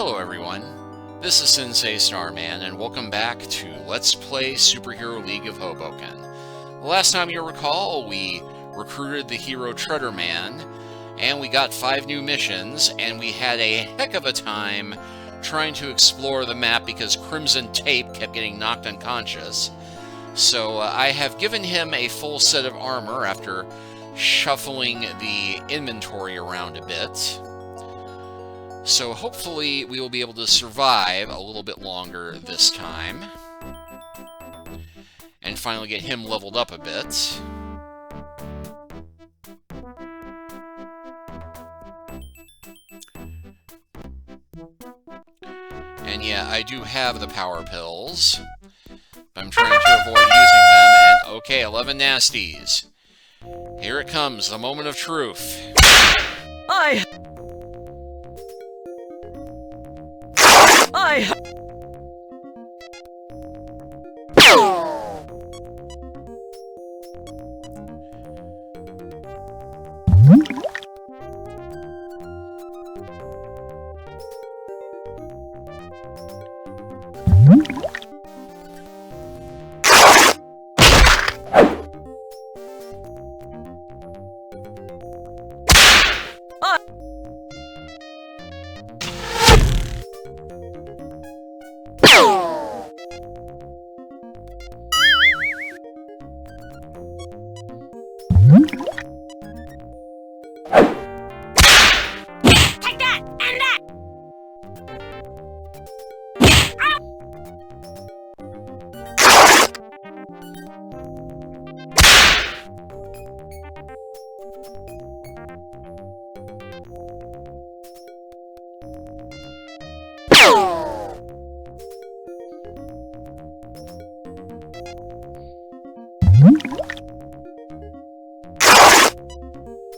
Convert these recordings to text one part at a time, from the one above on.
Hello everyone, this is Sensei Starman, and welcome back to Let's Play Superhero League of Hoboken. Last time you'll recall, we recruited the hero Trudderman, and we got 5 new missions, and we had a heck of a time trying to explore the map because Crimson Tape kept getting knocked unconscious. So I have given him a full set of armor after shuffling the inventory around a bit. So hopefully we will be able to survive a little bit longer this time. And finally get him leveled up a bit. And yeah, I do have the power pills. But I'm trying to avoid using them, and okay, 11 nasties. Here it comes, the moment of truth. I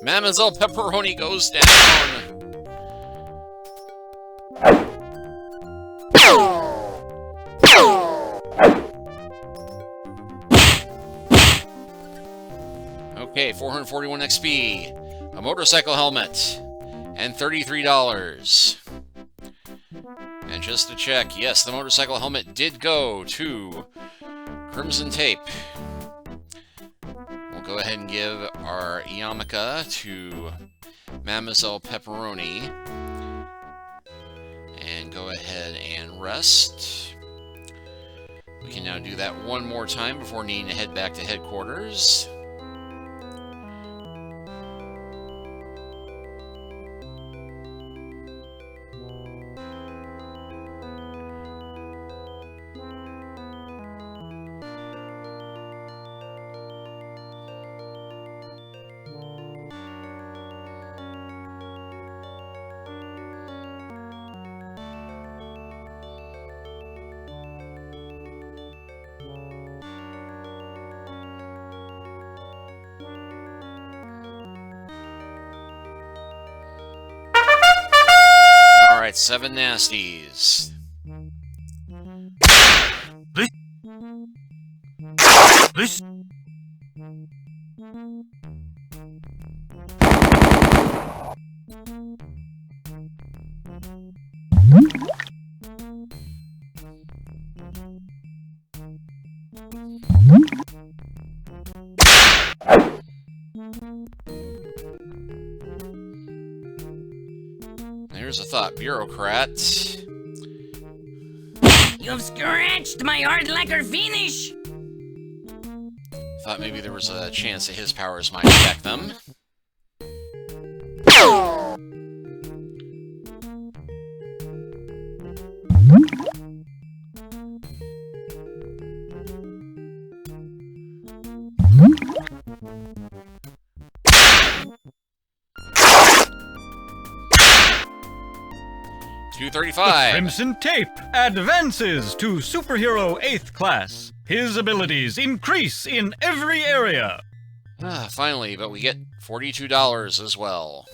Mademoiselle Pepperoni goes down! Okay, 441 XP, a motorcycle helmet, and $33. And just to check, yes, the motorcycle helmet did go to Crimson Tape. We'll go ahead and give our yarmulke to Mademoiselle Pepperoni. And go ahead and rest. We can now do that one more time before needing to head back to headquarters. Alright, 7 nasties. Here's a thought, bureaucrat. You've scratched my hard lacquer finish! Thought maybe there was a chance that his powers might affect them. $235. Crimson Tape advances to Superhero 8th Class. His abilities increase in every area. Finally, but we get $42 as well.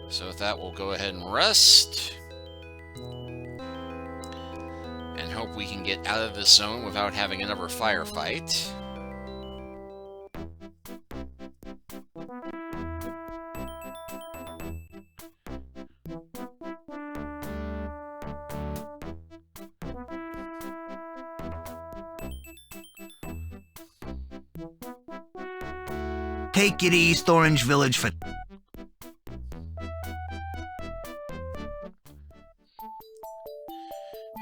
So with that, we'll go ahead and rest. And hope we can get out of this zone without having another firefight. Take you to East Orange Village for...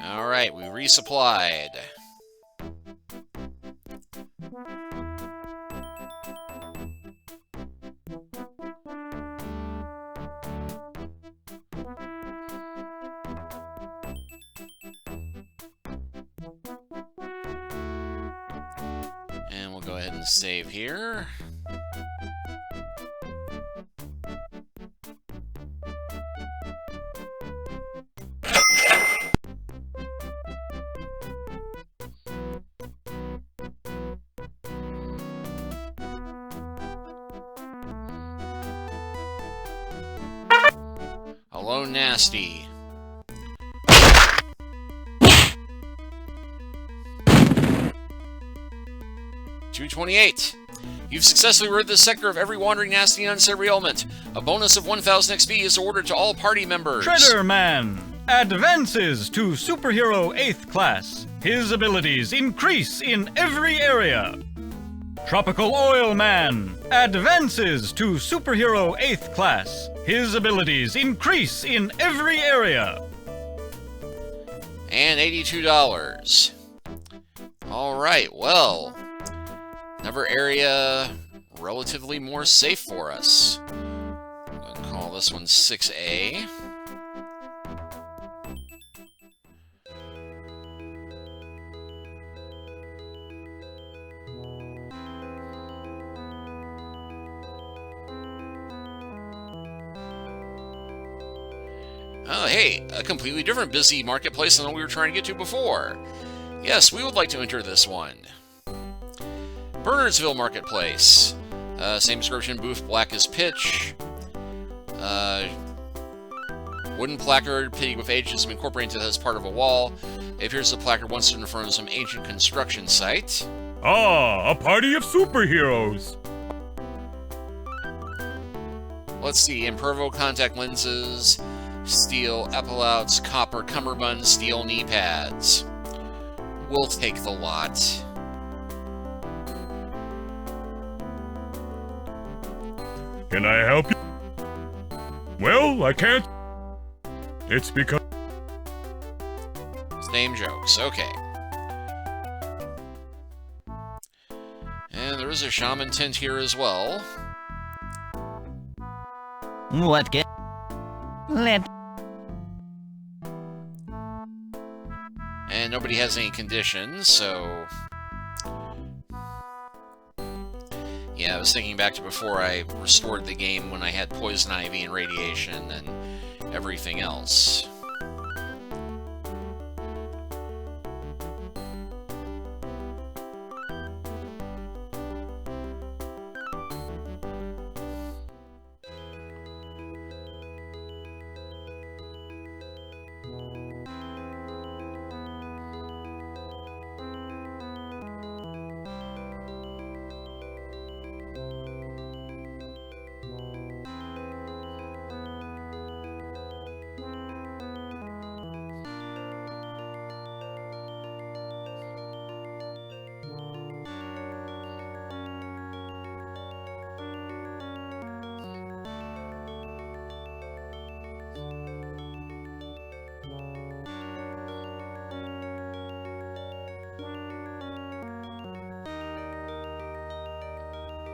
Alright, we resupplied. And we'll go ahead and save here. Hello, Nasty. $228. You've successfully rid this sector of every wandering nasty and unsavory element. A bonus of 1,000 XP is awarded to all party members. Shredder Man advances to Superhero 8th Class. His abilities increase in every area. Tropical Oil Man advances to Superhero 8th Class. His abilities increase in every area. And $82. Alright, well, another area relatively more safe for us. I'm going to call this one 6A. Oh, hey, a completely different busy marketplace than what we were trying to get to before. Yes, we would like to enter this one. Bernardsville Marketplace. Same description, booth black as pitch. Wooden placard, pig with age has been incorporated as part of a wall. It appears the placard once stood in front of some ancient construction site. Ah, a party of superheroes! Let's see, Impervo contact lenses, steel epaulettes, copper cummerbund, steel knee pads. We'll take the lot. Can I help you? Well, I can't. It's because... Same jokes, okay. And there is a shaman tent here as well. What get? Let. And nobody has any conditions, so... Yeah, I was thinking back to before I restored the game when I had poison ivy and radiation and everything else.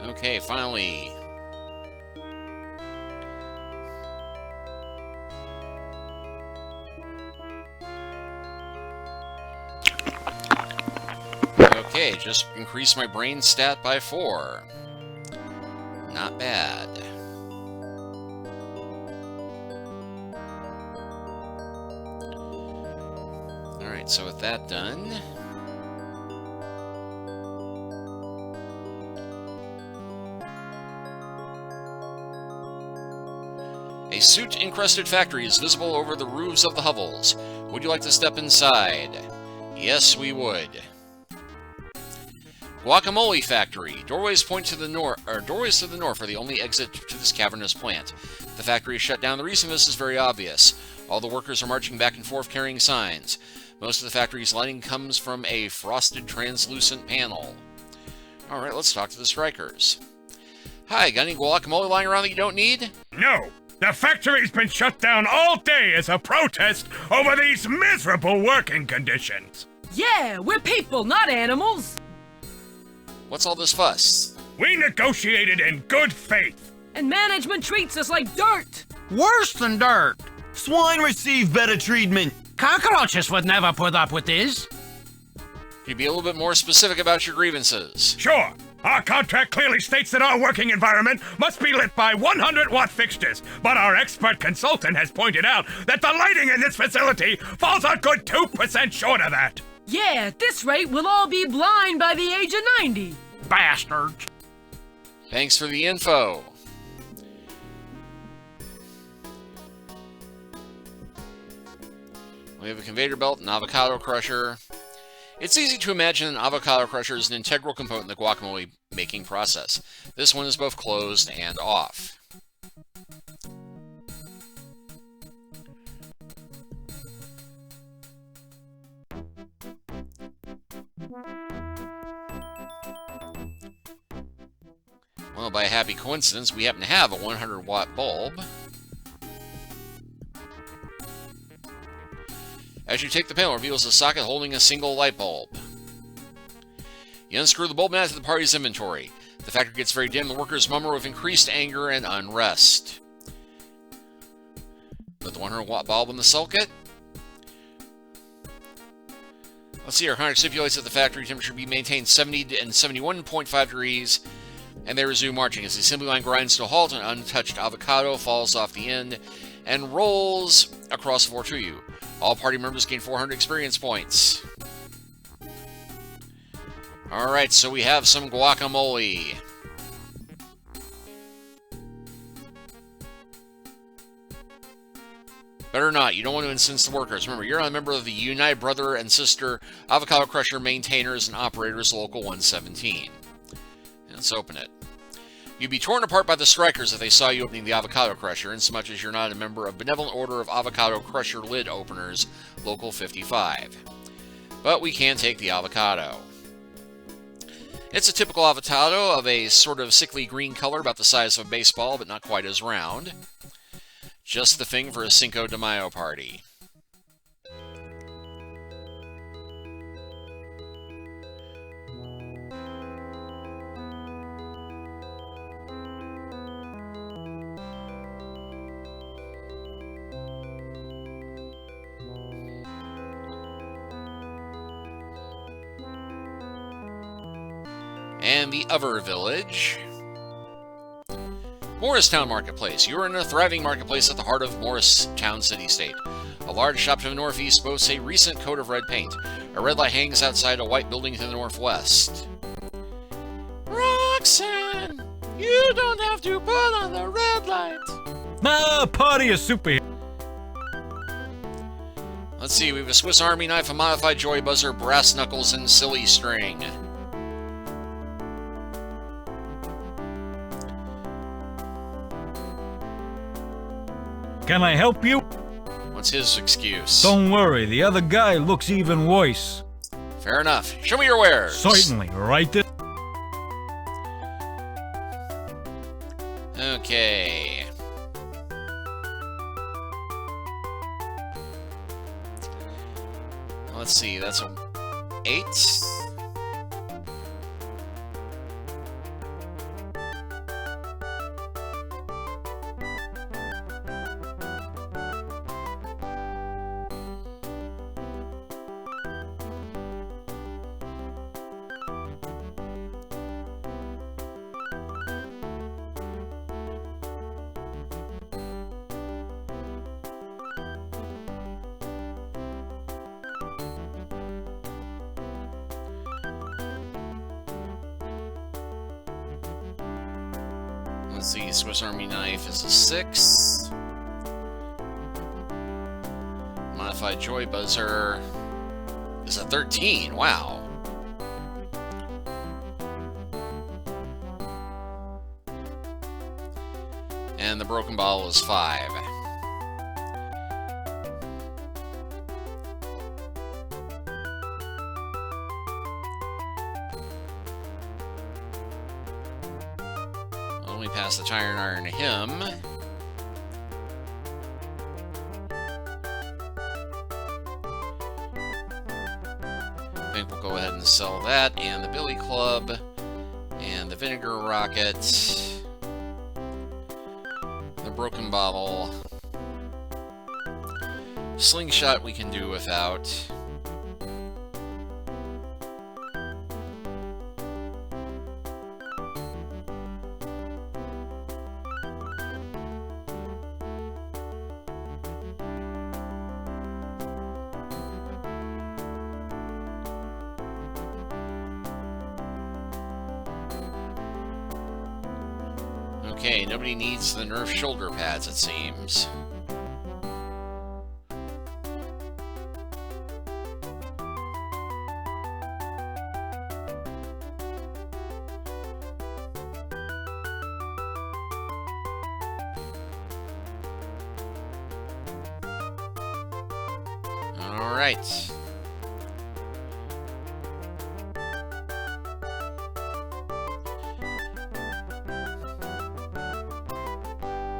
Okay, finally. Okay, just increase my brain stat by 4. Not bad. Alright, so with that done... A soot-encrusted factory is visible over the roofs of the hovels. Would you like to step inside? Yes, we would. Guacamole factory. Doorways point to the north, or doorways to the north are the only exit to this cavernous plant. The factory is shut down. The reason for this is very obvious. All the workers are marching back and forth carrying signs. Most of the factory's lighting comes from a frosted translucent panel. Alright, let's talk to the strikers. Hi, got any guacamole lying around that you don't need? No, the factory's been shut down all day as a protest over these miserable working conditions. Yeah, we're people, not animals. What's all this fuss? We negotiated in good faith. And management treats us like dirt. Worse than dirt. Swine receive better treatment. Cockroaches would never put up with this. Can you be a little bit more specific about your grievances? Sure, our contract clearly states that our working environment must be lit by 100-watt fixtures, but our expert consultant has pointed out that the lighting in this facility falls a good 2% short of that. Yeah, at this rate, we'll all be blind by the age of 90. Bastards. Thanks for the info. We have a conveyor belt, an avocado crusher. It's easy to imagine an avocado crusher is an integral component in the guacamole making process. This one is both closed and off. Well, by a happy coincidence, we happen to have a 100-watt bulb. As you take the panel, it reveals a socket holding a single light bulb. You unscrew the bulb and add it to the party's inventory. The factory gets very dim, the workers murmur with increased anger and unrest. Put the 100-watt bulb in the socket. Let's see, our contract stipulates that the factory temperature be maintained 70 and 71.5 degrees, and they resume marching as the assembly line grinds to a halt. An untouched avocado falls off the end and rolls across the floor to you. All party members gain 400 experience points. Alright, so we have some guacamole. Better not, you don't want to incense the workers. Remember, you're not a member of the United Brother and Sister Avocado Crusher Maintainers and Operators Local 117. Let's open it. You'd be torn apart by the strikers if they saw you opening the avocado crusher, insomuch as you're not a member of Benevolent Order of Avocado Crusher Lid Openers, Local 55. But we can take the avocado. It's a typical avocado of a sort of sickly green color, about the size of a baseball, but not quite as round. Just the thing for a Cinco de Mayo party. And the other village. Morristown Marketplace. You are in a thriving marketplace at the heart of Morristown City-State. A large shop to the northeast boasts a recent coat of red paint. A red light hangs outside a white building to the northwest. Roxanne! You don't have to put on the red light! Ah, party of superheroes. Let's see, we have a Swiss Army knife, a modified joy buzzer, brass knuckles, and silly string. Can I help you? What's his excuse? Don't worry, the other guy looks even worse. Fair enough. Show me your wares. Certainly, right there. Okay. Let's see, that's a 8. Let's see, Swiss Army knife is a 6. Modified joy buzzer is a 13. Wow. And the broken bottle is 5. Let me pass the Iron Iron to him. I think we'll go ahead and sell that, and the Billy Club, and the Vinegar Rocket, the Broken Bottle. Slingshot we can do without. Okay, nobody needs the Nerf shoulder pads, it seems. Alright.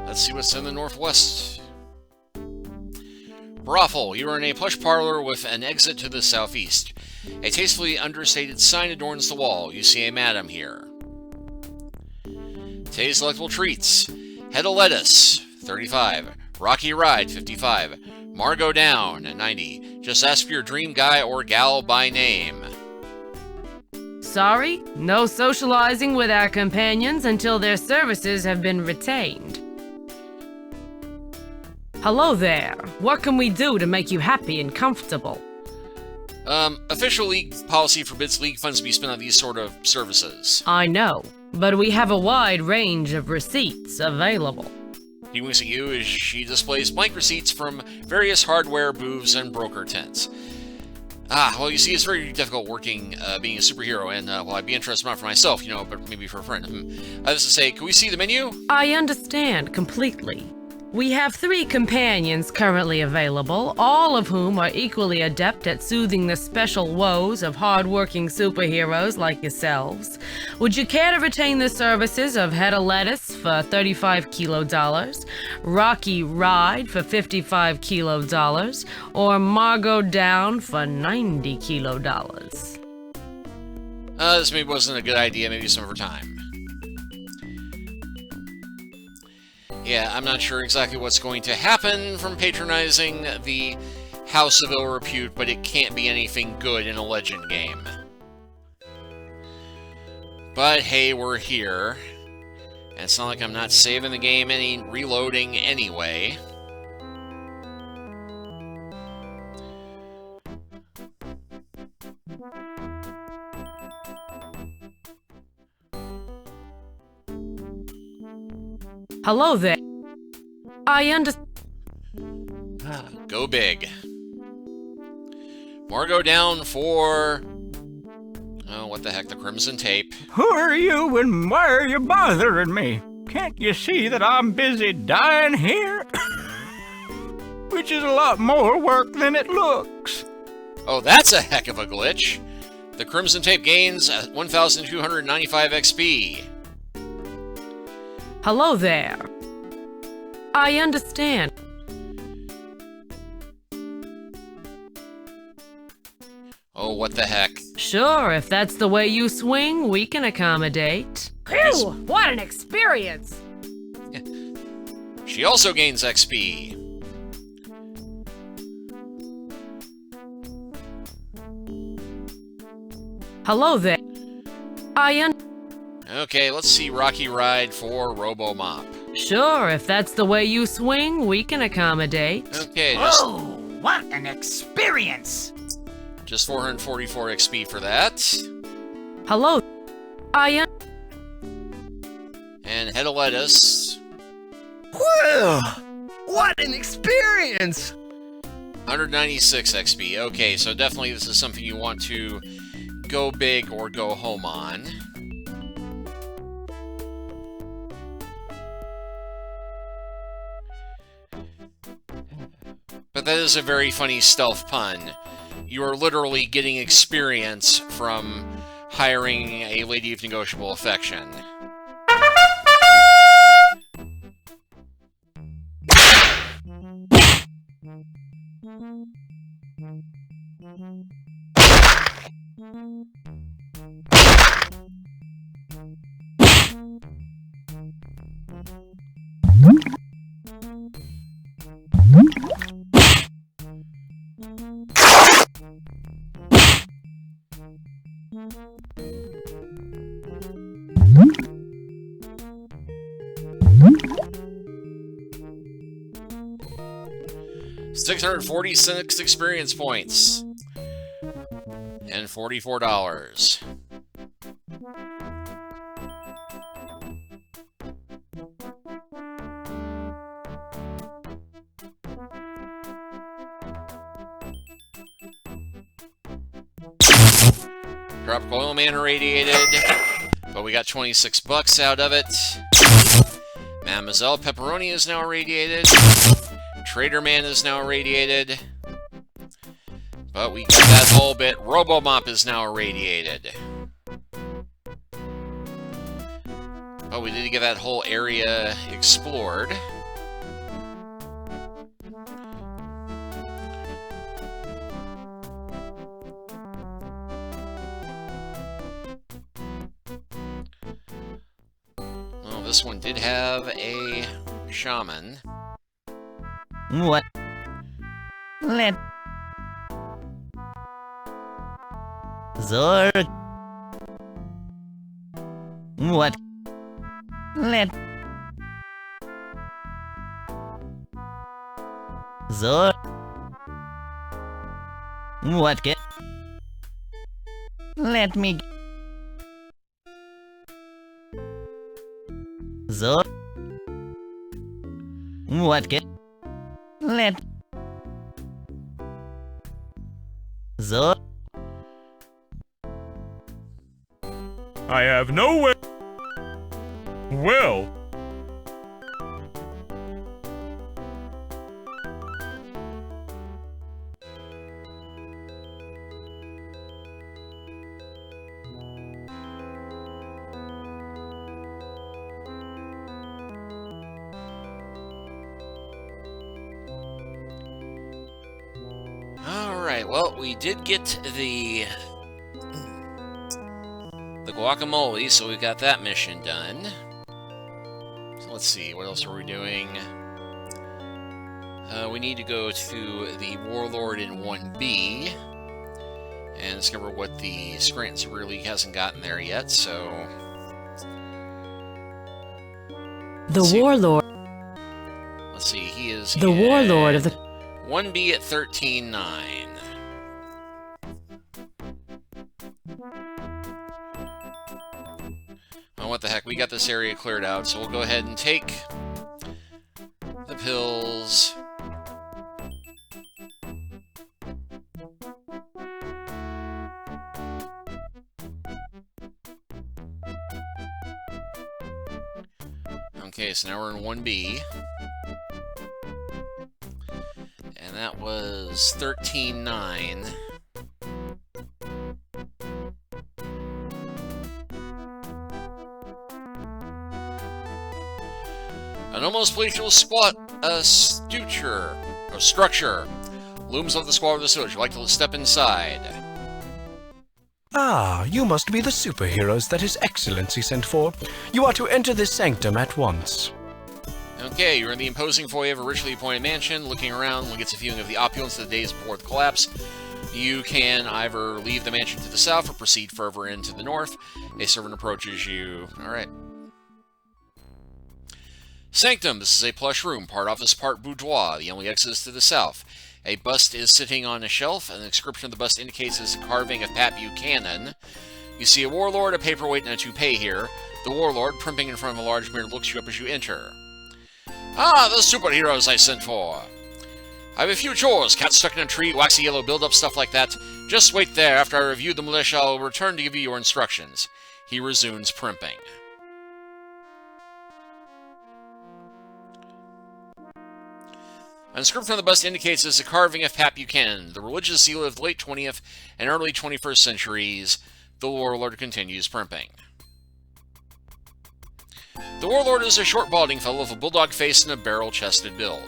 Let's see what's in the northwest. Brothel. You are in a plush parlor with an exit to the southeast. A tastefully understated sign adorns the wall. You see a madam here. Today's delectable treats. Head of lettuce, 35. Rocky Ride, 55. Margot Down, 90. Just ask for your dream guy or gal by name. Sorry, no socializing with our companions until their services have been retained. Hello there. What can we do to make you happy and comfortable? Official league policy forbids league funds to be spent on these sort of services. I know, but we have a wide range of receipts available. He winks at you as she displays blank receipts from various hardware booths and broker tents. Ah, well, you see, it's very difficult working, being a superhero, and, well, I'd be interested not for myself, you know, but maybe for a friend. I was to say, can we see the menu? I understand completely. We have 3 companions currently available, all of whom are equally adept at soothing the special woes of hard-working superheroes like yourselves. Would you care to retain the services of Head of Lettuce for $35 kilo, Rocky Ride for $55 kilo, or Margot Down for $90 kilo? This maybe wasn't a good idea, maybe some over time. Yeah, I'm not sure exactly what's going to happen from patronizing the House of Ill Repute, but it can't be anything good in a Legend game. But hey, we're here. And it's not like I'm not saving the game any reloading anyway. Hello there. I understand. Go big. Margot Down for... oh, what the heck, the Crimson Tape. Who are you and why are you bothering me? Can't you see that I'm busy dying here? Which is a lot more work than it looks. Oh, that's a heck of a glitch. The Crimson Tape gains 1,295 XP. Hello there. I understand. Oh, what the heck. Sure, if that's the way you swing, we can accommodate. Phew! What an experience! She also gains XP. Hello there. Okay, let's see Rocky Ride for Robo Mop. Sure, if that's the way you swing, we can accommodate. Okay, Oh, what an experience! just 444 XP for that. Hello. And Head of Lettuce, Well, what an experience! 196 XP. Okay, so definitely this is something you want to go big or go home on. But that is a very funny stealth pun. You are literally getting experience from hiring a lady of negotiable affection. $646 experience points and $44. Tropical Oil Man irradiated, but we got 26 bucks out of it. Mademoiselle Pepperoni is now irradiated. Trader Man is now irradiated. But we got that whole bit. Robomop is now irradiated. But we did get that whole area explored. Well, this one did have a shaman. What? Let Zorg. What? Let Zorg. What? Get? Let me. Zorg. What? Get? Let Zorg. I have no will. Will. Alright, well, we did get the guacamole, so we got that mission done. So let's see, what else are we doing? We need to go to the warlord in 1B and discover what the Scranton Super League hasn't gotten there yet, so... The warlord. Let's see, he is The warlord of the 1B at 13.9. Oh, what the heck, we got this area cleared out, so we'll go ahead and take the pills. Okay, so now we're in 1B. And that was 13.9. An almost glacial structure looms over the squall of the sewage. Would you like to step inside? Ah, you must be the superheroes that His Excellency sent for. You are to enter this sanctum at once. Okay, you're in the imposing foyer of a richly appointed mansion. Looking around, one gets a feeling of the opulence of the days before the collapse. You can either leave the mansion to the south or proceed further into the north. A servant approaches you. Alright. Sanctum. This is a plush room, part office, part boudoir. The only exit is to the south. A bust is sitting on a shelf, and the inscription of the bust indicates it's a carving of Pat Buchanan. You see a warlord, a paperweight, and a toupee here. The warlord, primping in front of a large mirror, looks you up as you enter. Ah, the superheroes I sent for. I have a few chores. Cat stuck in a tree, waxy yellow buildup, stuff like that. Just wait there. After I review the militia, I'll return to give you your instructions. He resumes primping. An inscription on the bust indicates it's a carving of Pat Buchanan, the religious seal of the late 20th and early 21st centuries. The warlord continues primping. The warlord is a short, balding fellow with a bulldog face and a barrel-chested build.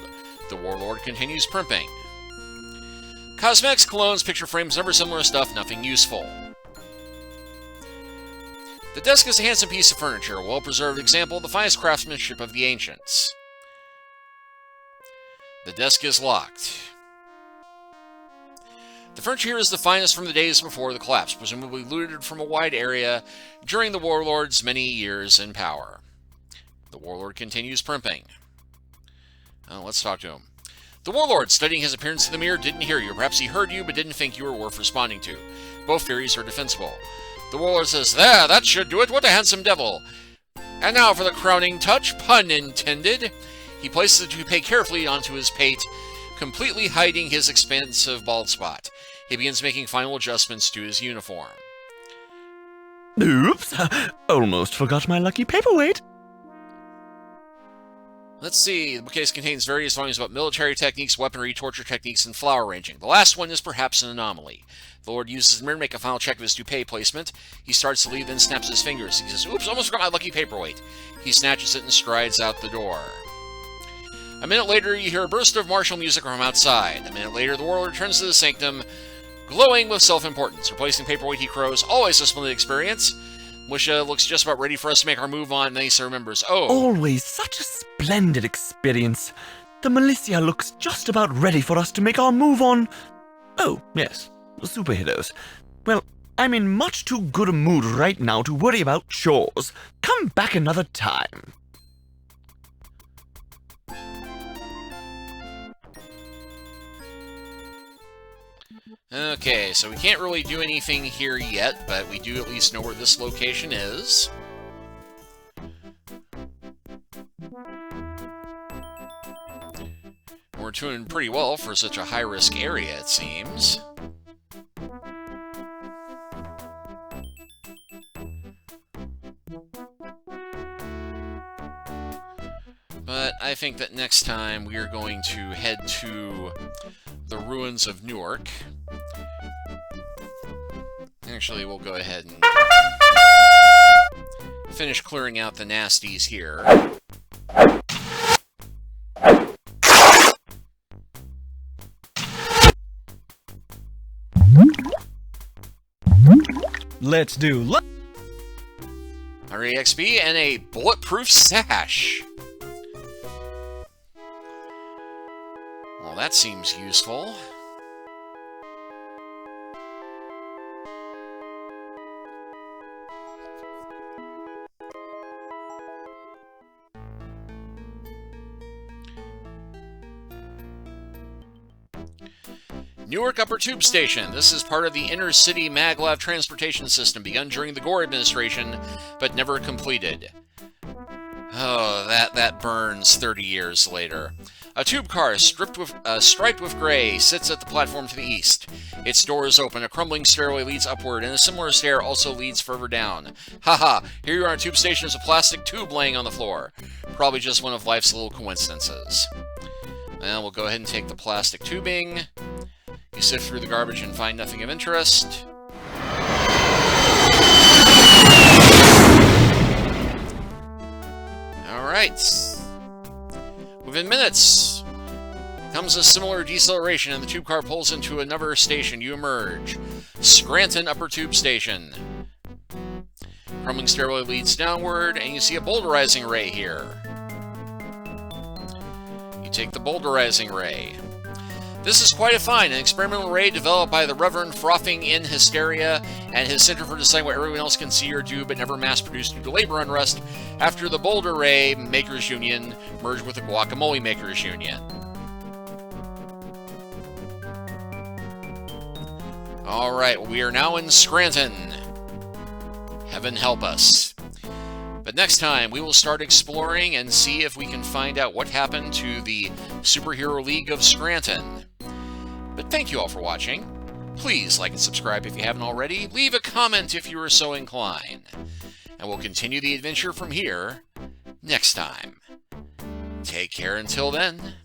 The warlord continues primping. Cosmetics, colognes, picture frames, never similar stuff, nothing useful. The desk is a handsome piece of furniture, a well-preserved example of the finest craftsmanship of the ancients. The desk is locked. The furniture here is the finest from the days before the collapse, presumably looted from a wide area during the warlord's many years in power. The warlord continues primping. Let's talk to him. The warlord, studying his appearance in the mirror, didn't hear you. Perhaps he heard you, but didn't think you were worth responding to. Both theories are defensible. The warlord says, "There, that should do it. What a handsome devil. And now for the crowning touch, pun intended." He places the toupee carefully onto his pate, completely hiding his expansive bald spot. He begins making final adjustments to his uniform. Oops, almost forgot my lucky paperweight. Let's see, the bookcase contains various volumes about military techniques, weaponry, torture techniques, and flower arranging. The last one is perhaps an anomaly. The Lord uses the mirror to make a final check of his toupee placement. He starts to leave, then snaps his fingers. He says, "Oops, almost forgot my lucky paperweight." He snatches it and strides out the door. A minute later, you hear a burst of martial music from outside. A minute later, the warlord returns to the sanctum, glowing with self-importance. Replacing paperweight, he crows, "Always a splendid experience." Musha looks just about ready for us to make our move on, and then he remembers, "Oh, Always such a splendid experience. The militia looks just about ready for us to make our move on. Oh, yes, the superheroes. Well, I'm in much too good a mood right now to worry about chores. Come back another time." Okay, so we can't really do anything here yet, but we do at least know where this location is. We're doing pretty well for such a high-risk area, it seems. But I think that next time we are going to head to the ruins of Newark. Actually, we'll go ahead and finish clearing out the nasties here. Let's do REXP and a bulletproof sash. Well, that seems useful. Newark Upper Tube Station. This is part of the inner-city maglev transportation system begun during the Gore administration, but never completed. Oh, that burns 30 years later. A tube car striped with gray sits at the platform to the east. Its door is open. A crumbling stairway leads upward, and a similar stair also leads further down. Haha, here you are on a tube station. There's a plastic tube laying on the floor. Probably just one of life's little coincidences. Well, we'll go ahead and take the plastic tubing. You sift through the garbage and find nothing of interest. Alright. Within minutes comes a similar deceleration, and the tube car pulls into another station. You emerge. Scranton Upper Tube Station. Crumbling stairway leads downward, and you see a boulderizing ray here. You take the boulderizing ray. This is quite a find, an experimental ray developed by the Reverend Frothing in Hysteria and his Center for Deciding What Everyone Else Can See or Do, but never mass-produced due to labor unrest after the Boulder Ray Makers Union merged with the Guacamole Makers Union. Alright, we are now in Scranton. Heaven help us. But next time, we will start exploring and see if we can find out what happened to the Superhero League of Scranton. But thank you all for watching. Please like and subscribe if you haven't already. Leave a comment if you are so inclined. And we'll continue the adventure from here next time. Take care until then.